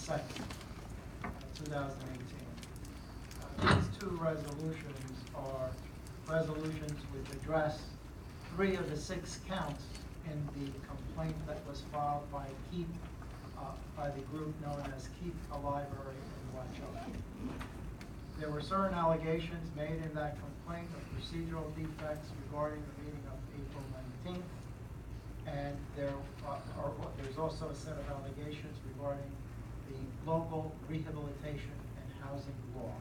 2nd, 2018. These two resolutions are resolutions which address 3 of the 6 counts in the complaint that was filed by Keep, by the group known as Keep a Library in Watchung. There were certain allegations made in that complaint of procedural defects regarding the meeting of April 19th, and there's also a set of allegations regarding the local rehabilitation and housing law.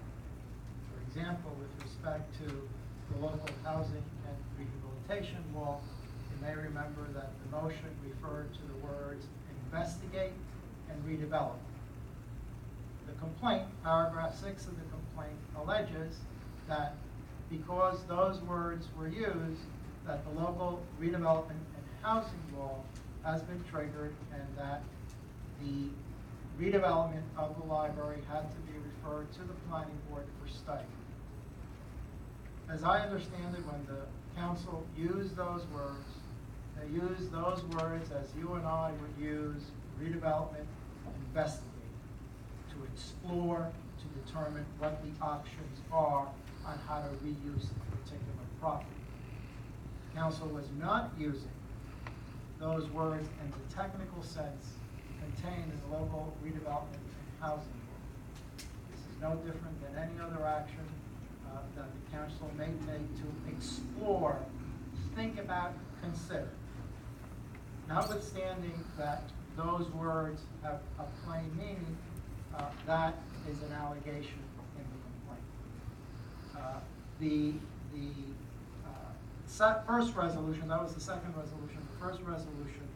For example, with respect to the local housing and rehabilitation law, you may remember that the motion referred to the words investigate and redevelop. The complaint, paragraph 6 of the complaint, alleges that because those words were used, that the local redevelopment and housing law has been triggered, and that the redevelopment of the library had to be referred to the planning board for study. As I understand it, when the council used those words, they used those words as you and I would use redevelopment, investigate, to explore, to determine what the options are on how to reuse a particular property. The council was not using those words in the technical sense contained in the local redevelopment and housing law. This is no different than any other action that the council may take to explore, think about, consider. Notwithstanding that those words have a plain meaning, that is an allegation in the complaint. The first resolution, that was the second resolution, the first resolution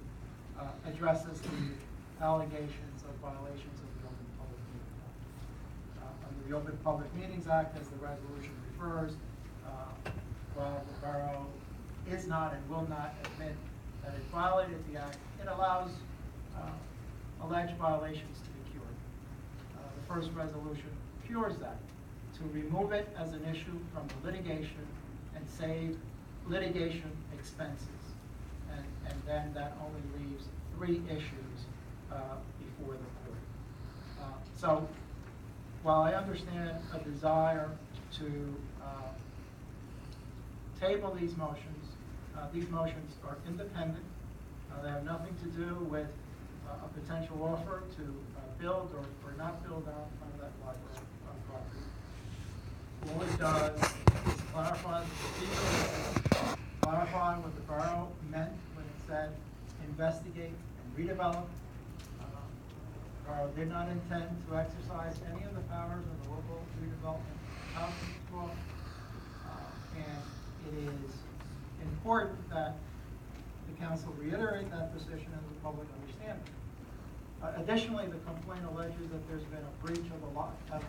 addresses the allegations of violations of the Open Public Meetings Act. Under the Open Public Meetings Act, as the resolution refers, while the borough is not and will not admit that it violated the act, it allows alleged violations to be cured. The first resolution cures that, to remove it as an issue from the litigation and save litigation expenses. And then that only leaves 3 issues before the court. So while I understand a desire to table these motions are independent. They have nothing to do with a potential offer to build or not build on that library property. All it does is clarify the procedure, clarify what the borough meant when it said investigate and redevelop. The borough did not intend to exercise any of the powers of the local redevelopment housing law, and it is important that the council reiterate that position and the public understand it. Additionally, the complaint alleges that there's been a breach of the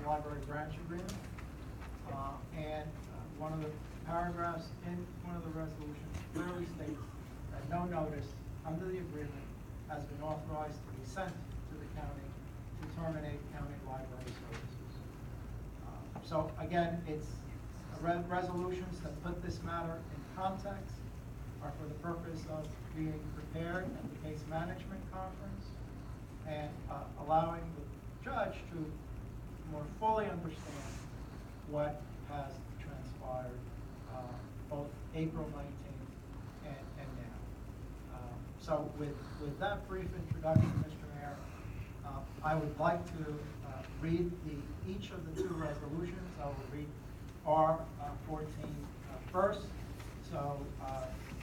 library branch agreement, and one of the paragraphs in one of the resolutions clearly states that no notice under the agreement has been authorized to be sent to the county to terminate county library services. So again, it's resolutions that put this matter in context, are for the purpose of being prepared at the case management conference and allowing the judge to more fully understand what has transpired both April 19th and now. So with that brief introduction, Mr. Mayor, I would like to read each of the 2 resolutions. I will read R14 first, so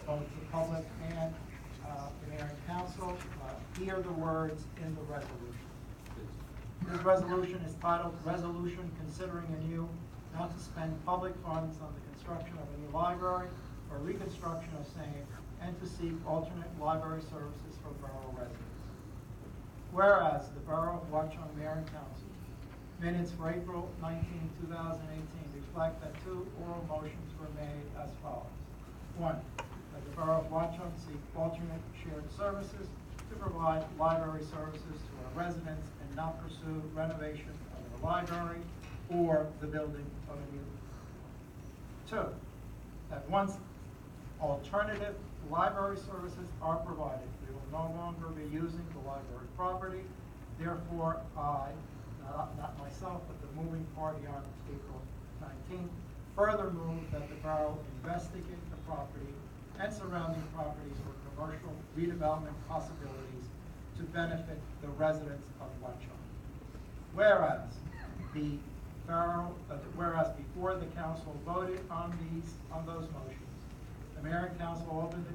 both the public and the mayor and council hear the words in the resolution. This resolution is titled Resolution Considering a New Not to Spend Public Funds on the Construction of a New Library or Reconstruction of same, and to seek alternate library services for borough residents. Whereas the Borough of Watchung Mayor and Council minutes for April 19, 2018 reflect that 2 oral motions were made as follows. 1, that the Borough of Watchung seek alternate shared services to provide library services to our residents and not pursue renovation of the library or the building of a new. 2, that once alternative library services are provided, we will no longer be using the library property Therefore, I, not myself, but the moving party on April 19th, further move that the borough investigate the property and surrounding properties for commercial redevelopment possibilities to benefit the residents of Watchung. Whereas before the council voted on those motions, the mayor and council opened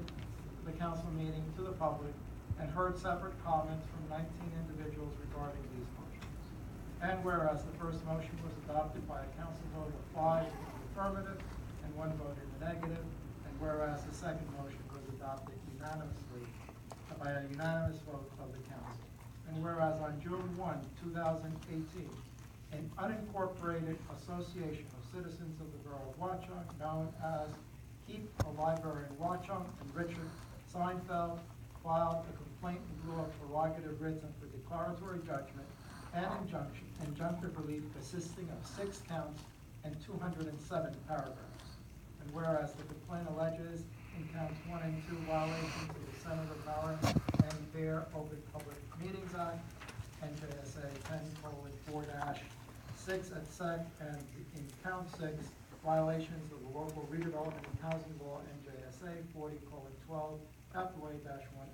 the council meeting to the public and heard separate comments from 19 individuals regarding these motions. And whereas the first motion was adopted by a council vote of 5 in the affirmative and 1 vote in the negative, and whereas the second motion was adopted unanimously by a unanimous vote of the council. And whereas on June 1, 2018, an unincorporated association of citizens of the Borough of Watchung, known as Keep a Library in Watchung, and Richard Seinfeld filed a complaint in lieu of prerogative written for declaratory judgment and injunctive relief consisting of 6 counts and 207 paragraphs. And whereas the complaint alleges in counts 1 and 2 violations of the Senator Ballard and Fair Open Public Meetings Act, NJSA 10:4-6 at sec, and in count 6, violations of the local redevelopment and housing law, NJSA 40:12, F-1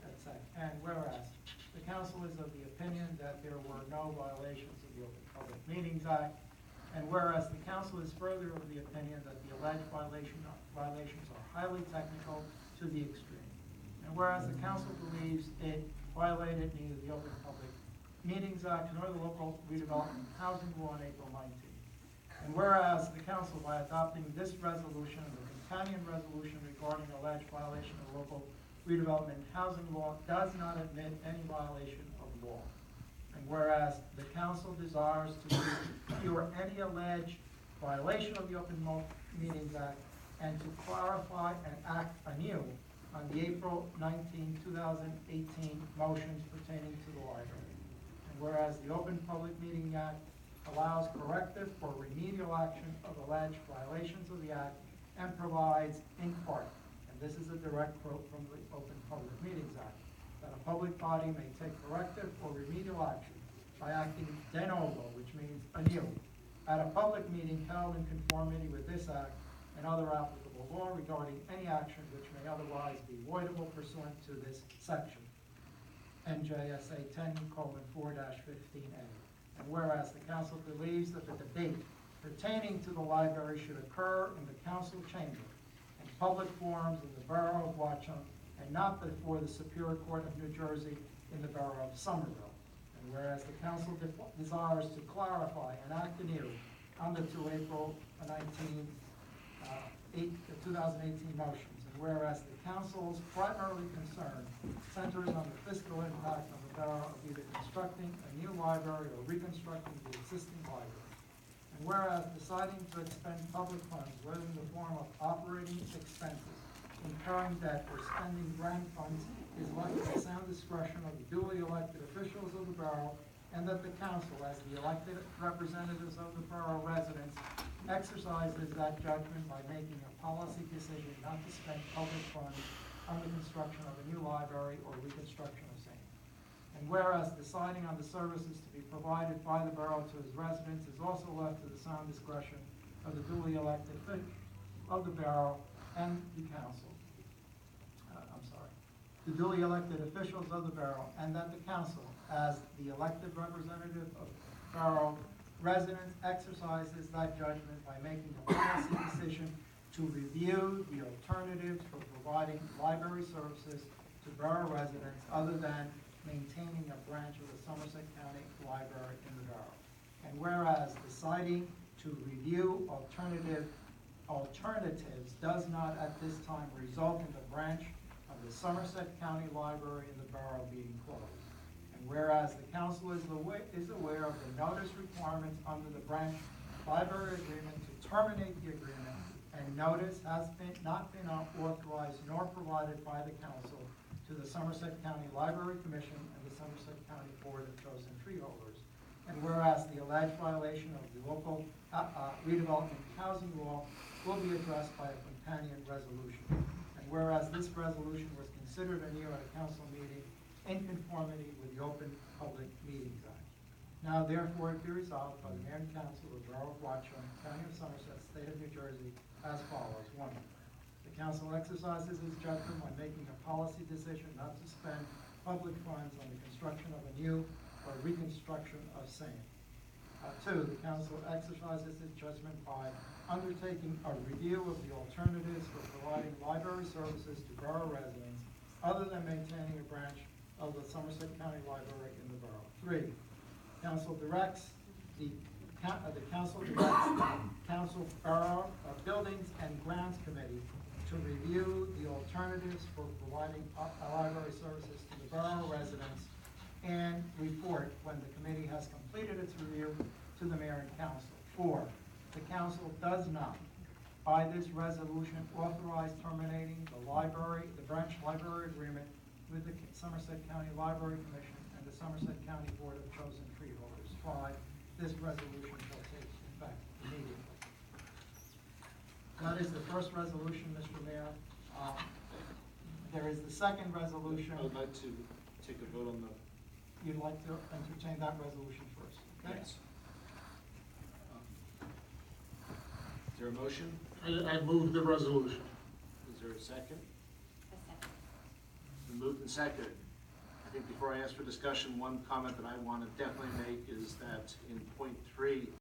at sec. And whereas the council is of the opinion that there were no violations of the Open Public Meetings Act, and whereas the council is further of the opinion that the alleged violations are highly technical to the extreme, and whereas the council believes it violated neither the Open Public Meetings Act nor the local redevelopment and housing law on April 19th. And whereas the council, by adopting this resolution and the companion resolution regarding alleged violation of local redevelopment and housing law, does not admit any violation of law. And whereas the council desires to cure any alleged violation of the Open Meetings Act and to clarify and act anew on the April 19, 2018 motions pertaining to the library. And whereas the Open Public Meeting Act allows corrective or remedial action of alleged violations of the Act and provides in part, and this is a direct quote from the Open Public Meetings Act, that a public body may take corrective or remedial action by acting de novo, which means anew, at a public meeting held in conformity with this Act and other applicable law regarding any action which may otherwise be voidable pursuant to this section, NJSA 10:4-15A. And whereas the council believes that the debate pertaining to the library should occur in the council chamber and public forums in the Borough of Watchung and not before the Superior Court of New Jersey in the Borough of Somerville. And whereas the council desires to clarify and act anew on the 2 April 2018 motions. And whereas the council's primary concern centers on the fiscal impact on the borough of either constructing a new library or reconstructing the existing library. And whereas deciding to expend public funds, whether in the form of operating expenses, incurring debt, or spending grant funds, is left to the sound discretion of the duly elected officials of the borough, and that the council, as the elected representatives of the borough residents, exercises that judgment by making a policy decision not to spend public funds on the construction of a new library or reconstruction of same. And whereas deciding on the services to be provided by the borough to its residents is also left to the sound discretion of the duly elected of the borough and the council. The duly elected officials of the borough, and that the council, as the elected representative of borough residents, exercises that judgment by making a policy decision to review the alternatives for providing library services to borough residents other than maintaining a branch of the Somerset County Library in the borough. And whereas deciding to review alternatives does not at this time result in the branch of the Somerset County Library in the borough being closed. And whereas the council is aware of the notice requirements under the branch library agreement to terminate the agreement, and notice has not been authorized nor provided by the council to the Somerset County Library Commission and the Somerset County Board of Chosen Freeholders. And whereas the alleged violation of the local redevelopment housing law will be addressed by a companion resolution. And whereas this resolution was considered anew at a council meeting in conformity with the Open Public Meetings Act. Now therefore it be resolved by the Mayor and Council of the Borough of Watchung, County of Somerset, State of New Jersey, as follows. 1, the council exercises its judgment when making a policy decision not to spend public funds on the construction of a new or reconstruction of same. 2, the council exercises its judgment by undertaking a review of the alternatives for providing library services to borough residents other than maintaining a branch of the Somerset County Library in the borough. 3, council directs the council Borough Buildings and Grounds Committee to review the alternatives for providing library services to the borough residents and report when the committee has completed its review to the mayor and council. 4, the council does not, by this resolution, authorize terminating the branch library agreement with the Somerset County Library Commission and the Somerset County Board of Chosen Freeholders. 5, this resolution shall take effect immediately. That is the first resolution, Mr. Mayor. There is the second resolution. I would like to take a vote on the. You'd like to entertain that resolution first, okay? Yes. Is there a motion? I move the resolution. Is there a second? A second. It's been moved and seconded. I think before I ask for discussion, one comment that I want to definitely make is that in point 3,